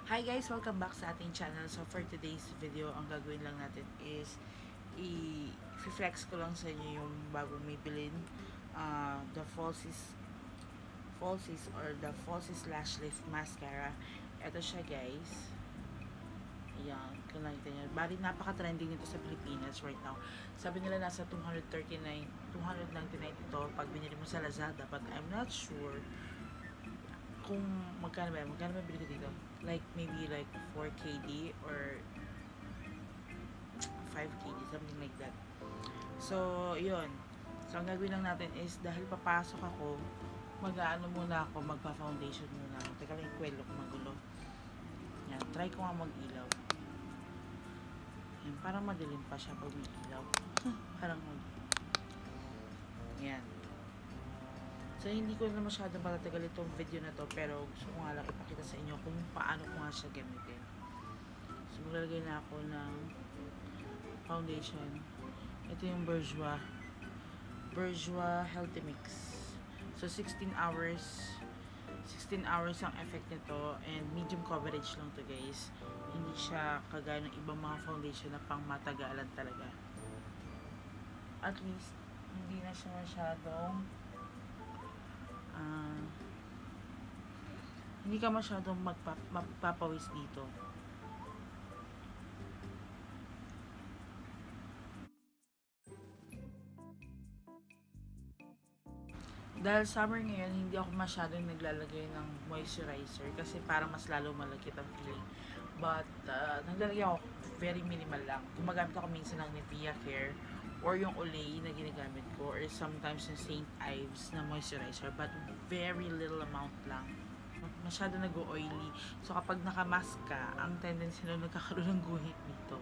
Hi guys! Welcome back sa ating channel. So for today's video, ang gagawin lang natin is i-flex ko lang sa inyo yung bagong Maybelline The Falsies or The Falsies Lash Lift Mascara. Ito siya guys. Ayan, kung nakita nyo. Bali, napaka-trending nito sa Pilipinas right now. Sabi nila nasa 299 ito pag binili mo sa Lazada, but I'm not sure kung magkano ba bili ko dito. Like, maybe like 4 KD or 5 KD, something like that. So, yun. So, ang gagawin lang natin is, dahil papasok ako, mag-ano muna ako, magpa-foundation muna ako. Teka lang yung kwelo ko magulo. Yan, try ko nga mag-ilaw. Yan, parang madilim pa siya pag may ilaw. Parang yan. So, hindi ko na masyadong matatagal itong video na to, pero gusto ko nga lang ipakita sa inyo kung paano ko nga siya gamitin. So, maglalagay na ako ng foundation. Ito yung Bourjois Healthy Mix. So, 16 hours ang effect nito, and medium coverage lang to guys. Hindi siya kagaya ng ibang mga foundation na pang matagalan talaga. At least, hindi na siya masyadong hindi ka masyadong magpapawis dito. Dahil summer ngayon, hindi ako masyadong naglalagay ng moisturizer kasi parang mas lalo malagkit ang feeling. But, naglalagay ako very minimal lang. Gumagamit ako minsan ng Nivea Care or yung Olay na ginagamit ko, or sometimes yung St. Ives na moisturizer, but very little amount lang. Masyado nag-oily. So, kapag nakamask ka, ang tendency na nagkakaroon ng guhit dito.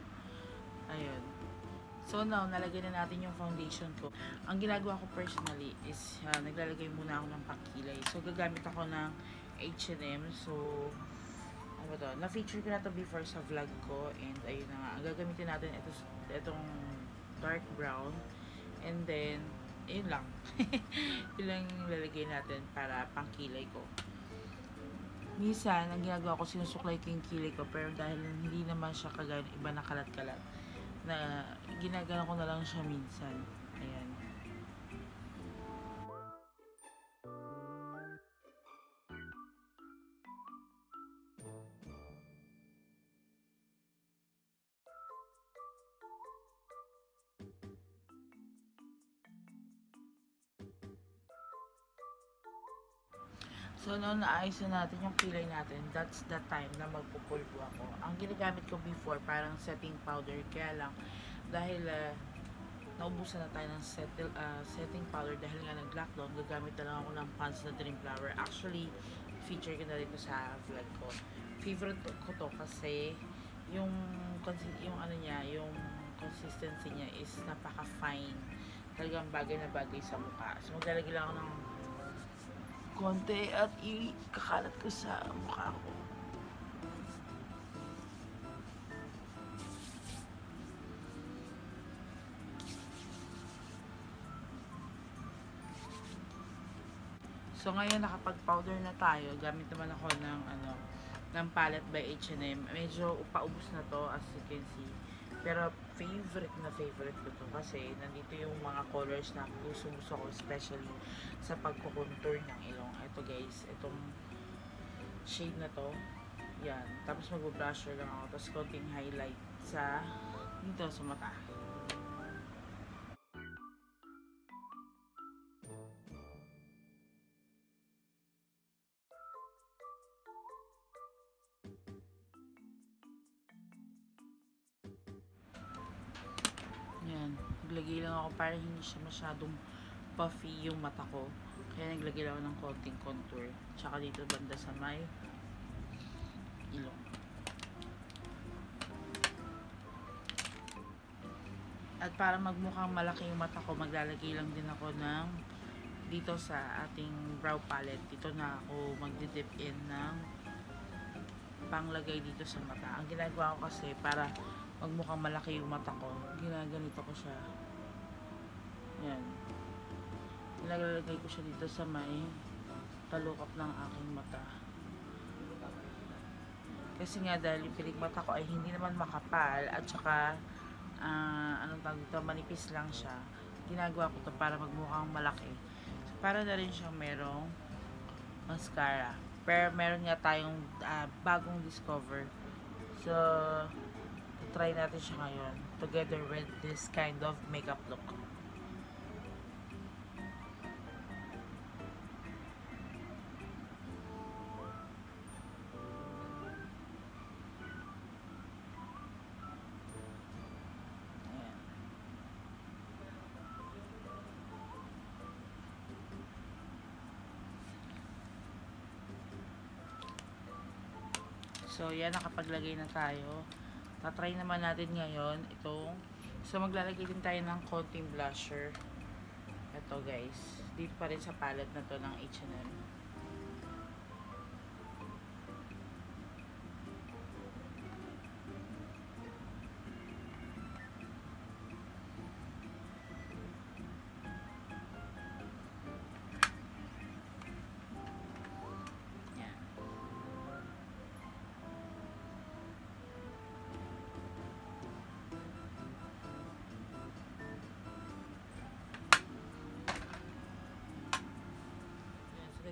Ayun. So, now, nalagay na natin yung foundation ko. Ang ginagawa ko personally is, naglalagay muna ako ng pangkilay. So, gagamit ako ng H&M. So, ano ba to? Na-feature ko na to before sa vlog ko. And, ayun na nga. Ang gagamitin natin, itong dark brown. And then, yun lang. Yun lang yung lalagay natin para pangkilay ko. Minsan, ang ginagawa ko, sinusuklay ko yung kilay ko, pero dahil hindi naman siya kagaya ng iba na kalat-kalat, na ginagana ko na lang siya minsan. Ayan. So, noon naayos na natin yung kilay natin, that's the time na magpupulbo ako. Ang ginagamit ko before, parang setting powder, kaya lang, dahil naubusan na tayo ng setting powder dahil nga nag-lockdown, gagamit na lang ako ng Pond's na Dream Flower. Actually, feature ko na rin sa vlog ko. Favorite ko to kasi yung ano niya, yung consistency niya is napaka-fine. Talagang bagay na bagay sa mukha. So, maglalagay lang ako ng konti at ikakalat ko sa mukha ko. So, ngayon nakapag-powder na tayo. Gamit naman ako ng palette by H&M. Medyo paubos na to, as you can see. Pero favorite ko to kasi nandito yung mga colors na gusto ko, especially sa pagko-contour ng ilong. Ito guys, itong shade na to. Yan. Tapos mag-brusher lang ako. Tapos konting highlight dito sa mata. Yan. Naglagay lang ako para hindi siya masyadong puffy yung mata ko. Kaya naglagay lang ako ng konting contour. Tsaka dito banda sa may ilong. At para magmukhang malaki yung mata ko, maglalagay lang din ako ng dito sa ating brow palette. Dito na ako magdi-dip in ng panglagay dito sa mata. Ang ginagawa ko kasi para magmukhang malaki yung mata ko, ginaganito ko siya. Yan. Nilalagay ko siya dito sa may talukap ng aking mata. Kasi nga dahil yung pilik mata ko ay hindi naman makapal at saka anong tawag dito, manipis lang siya. Ginagawa ko to para magmukhang malaki. So, para na rin siyang merong mascara. Pero meron nga tayong bagong discover. So, try natin siya ngayon together with this kind of makeup look. Ayan. So, yan, nakapaglagay na tayo. Tatry naman natin ngayon itong, so maglalagay din tayo ng konting blusher. Ito guys, dito pa rin sa palette na to ng H&M.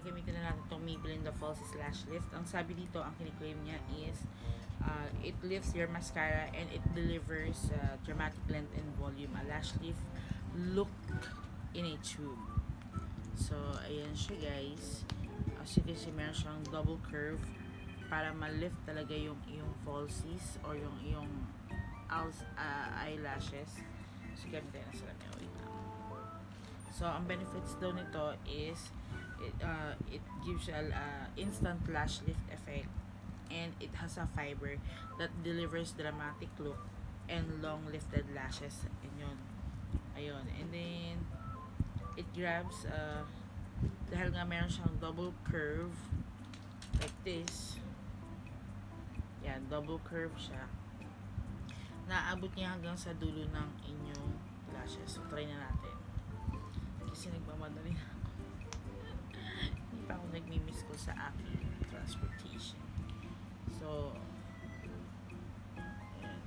Gagamitin na natin itong Maybelline The Falsies Lash Lift. Ang sabi dito, ang kiniklaim niya is it lifts your mascara and it delivers dramatic length and volume. A lash lift look in a tube. So, ayan siya guys. As you can see, meron siyang double curve para ma-lift talaga yung iyong falsies or yung iyong eyelashes. So, gamitin na sila niya. Wait lang. So, ang benefits daw nito is it gives you instant lash lift effect, and it has a fiber that delivers dramatic look and long lifted lashes. And yun, ayun, and then it grabs dahil nga meron siyang double curve like this. Yan, double curve siya, naabot niya hanggang sa dulo ng inyong lashes. So try na natin kasi nagmamadali na ako. Hindi pa ako nagmi-miss ko sa aking transportation. So ayan.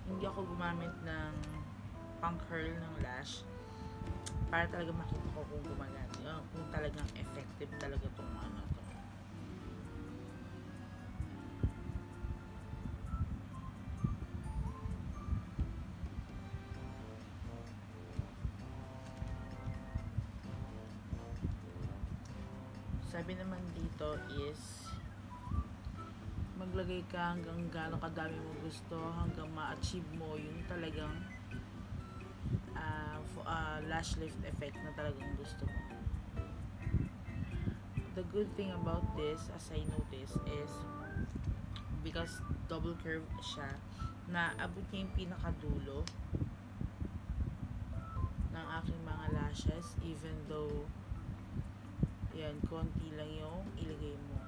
Hindi ako gumamit ng pang curl ng lash para talaga makita ko kung gumagana, kung talagang effective talaga itong ano to. Sabi naman dito is maglagay ka hanggang gaano kadami mo gusto, hanggang ma-achieve mo yung talagang lash lift effect na talagang gusto mo. The good thing about this, as I notice, is because double curve siya, na abot niya yung pinakadulo ng aking mga lashes, even though yan, konti lang yung ilagay mo.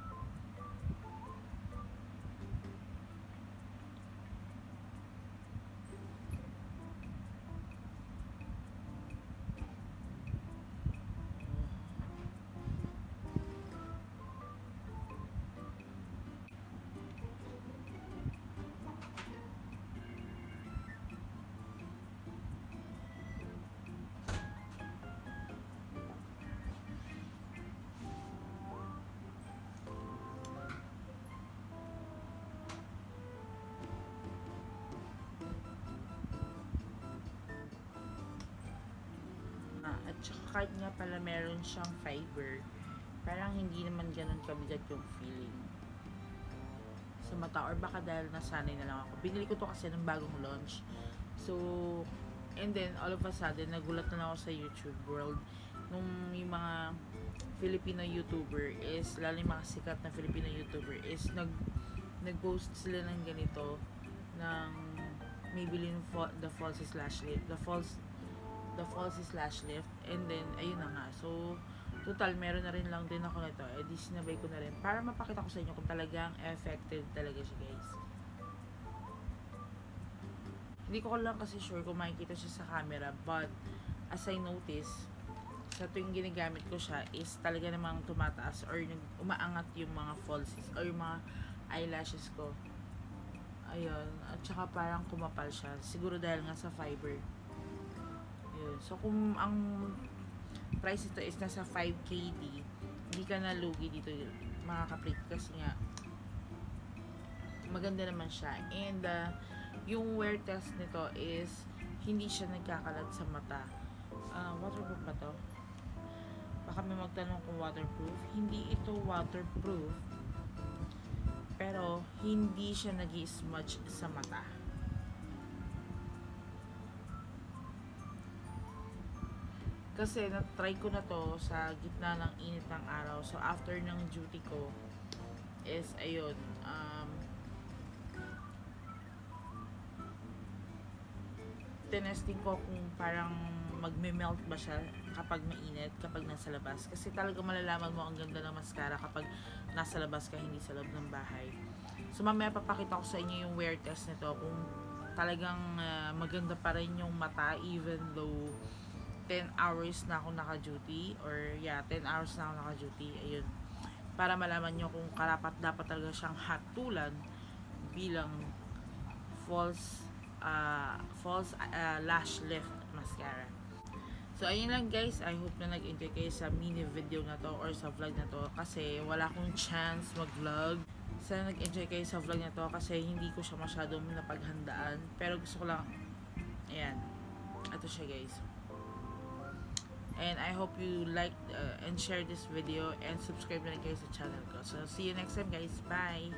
At saka kahit nga pala meron siyang fiber, parang hindi naman ganun kabigat yung feeling sa mata, or baka dahil nasanay na lang ako. Binili ko to kasi ng bagong launch. So, and then all of a sudden nagulat na lang ako sa YouTube world nung yung mga Filipino YouTuber is, lalo yung mga sikat na Filipino YouTuber is nag-post sila ng ganito, ng Maybelline The Falsies Lash Lift, The Falsies Lash Lift, and then ayun na nga. So total meron na rin lang din ako nito, di sinabay ko na rin para mapakita ko sa inyo kung talagang effective talaga siya guys. Hindi ko lang kasi sure kung makikita siya sa camera, but as I notice sa sa tuwing ginagamit ko siya is talaga namang tumataas or umaangat yung mga falsies or yung mga eyelashes ko. Ayun. At saka parang kumapal siya. Siguro dahil nga sa fiber. Ayun. So, kung ang price ito is nasa 5KD, hindi ka na lugi dito mga kaprit kasi nga maganda naman siya. And yung wear test nito is hindi siya nagkakalat sa mata. Waterproof ba to? Baka may magtanong kung waterproof. Hindi ito waterproof, pero hindi siya nag-smudge sa mata. Kasi na-try ko na to sa gitna ng init ng araw. So after ng duty ko is ayun, tinesting ko kung parang magme-melt ba siya kapag mainit, kapag nasa labas. Kasi talaga malalaman mo ang ganda ng mascara kapag nasa labas ka, hindi sa loob ng bahay. So mamaya papakita ko sa inyo yung wear test nito kung talagang maganda pa rin yung mata even though 10 hours na ako naka-duty or 10 hours na ako naka-duty. Ayun. Para malaman nyo kung karapat dapat talaga siyang hatulan bilang false lash lift mascara. So ayun lang guys, I hope na nag-enjoy kayo sa mini video na to or sa vlog na to kasi wala akong chance mag-vlog. Sana nag-enjoy kayo sa vlog na to kasi hindi ko siya masyadong napaghandaan, pero gusto ko lang, ayan, ito siya guys. And I hope you like and share this video and subscribe na rin kayo sa channel ko. So see you next time guys, bye!